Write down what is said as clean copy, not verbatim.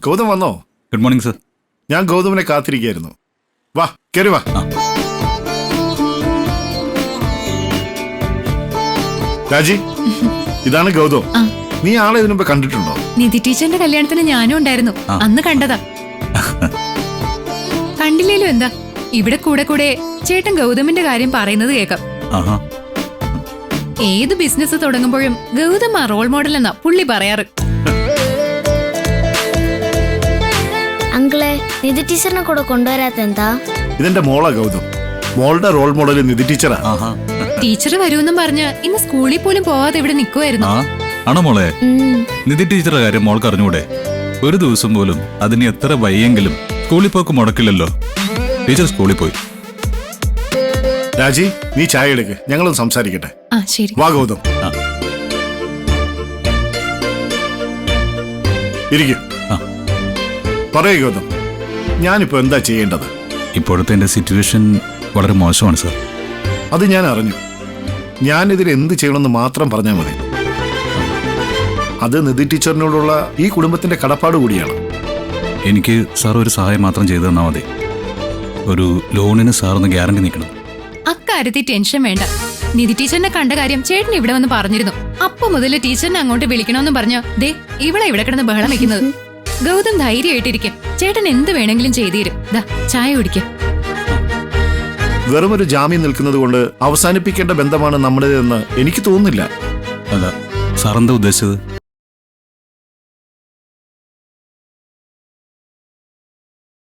ഗൗതം വന്നോ? Good morning sir. ഞാൻ ഗൗതമിനെ കാത്തിരിക്കുകയായിരുന്നു. വാ കയറി വാ. രാജി, ഇതാണ് ഗൗതം. നീ ആളെ ഇതിനു മുമ്പ് കണ്ടിട്ടുണ്ടോ? നിധി ടീച്ചറിന്റെ കല്യാണത്തിന് ഞാനും ഉണ്ടായിരുന്നു. അന്ന് കണ്ടതാ. കണ്ടില്ലേലും എന്താ, ഇവിടെ കൂടെ കൂടെ ചേട്ടൻ ഗൗതമിന്റെ കാര്യം പറയുന്നത് കേൾക്കാം. ഏത് ബിസിനസ് തുടങ്ങുമ്പോഴും ഗൗതം ആ റോൾ മോഡൽ എന്നാ പുള്ളി പറയാറ്. അങ്കിളെ, നിധി ടീച്ചറിനെ കൂടെ കൊണ്ടുവരാത്ത എന്താ? ഇതെന്റെ മോളാ ഗൗതം. മോളുടെ റോൾ മോഡൽ നിധി ടീച്ചറാ. ടീച്ചർ വരുമെന്നും പറഞ്ഞ് ഇന്ന് സ്കൂളിൽ പോലും പോവാതെ ഇവിടെ നിൽക്കുമായിരുന്നു. ആണോ മോളെ? നിധി ടീച്ചറുടെ കാര്യം മോൾക്ക് അറിഞ്ഞൂടെ? ഒരു ദിവസം പോലും അതിന് എത്ര വയ്യെങ്കിലും സ്കൂളിൽ പോക്ക് മുടക്കില്ലല്ലോ. ടീച്ചർ സ്കൂളിൽ പോയി. രാജി, നീ ചായ എടുക്ക്, ഞങ്ങളൊന്ന് സംസാരിക്കട്ടെ. ശരി. വാ ഗൗതം, ഇരിക്കും. പറയൂ ഗൗതം, ഞാനിപ്പോ എന്താ ചെയ്യേണ്ടത്? ഇപ്പോഴത്തെ എന്റെ സിറ്റുവേഷൻ വളരെ മോശമാണ് സർ. അത് ഞാൻ അറിഞ്ഞു. ഞാനിതിൽ എന്ത് ചെയ്യണമെന്ന് മാത്രം പറഞ്ഞാൽ മതി. അത് നിധി ടീച്ചറിനോടുള്ള ഈ കുടുംബത്തിന്റെ കടപ്പാട് കൂടിയാണ്. എനിക്ക് സാർ ഒരു സഹായം മാത്രം ചെയ്തു തന്നാൽ മതി. ഒരു ലോണിന് സാറിന് ഗ്യാരണ്ടി നിൽക്കണം. അക്കാര്യത്തിൽ ടെൻഷൻ വേണ്ട. നിധി ടീച്ചറിനെ കണ്ട കാര്യം ചേട്ടൻ ഇവിടെ വന്ന് പറഞ്ഞിരുന്നു. അപ്പൊ മുതൽ ടീച്ചറിനെ അങ്ങോട്ട് വിളിക്കണമെന്നും പറഞ്ഞ് ദേ ഇവിടെ കിടന്ന് ബഹളം വെക്കുന്നത്. ഗൗതം ധൈര്യമായിട്ടിരിക്കും. ചേട്ടൻ എന്ത് വേണമെങ്കിലും ചെയ്തുതരും. ദാ ചായ കുടിക്കും. വെറുമൊരു ജാമ്യം നിൽക്കുന്നത് കൊണ്ട് അവസാനിപ്പിക്കേണ്ട ബന്ധമാണ് നമ്മുടേതെന്ന് എനിക്ക് തോന്നുന്നില്ല. അല്ല, സാർ എന്താ ഉദ്ദേശിച്ചത്?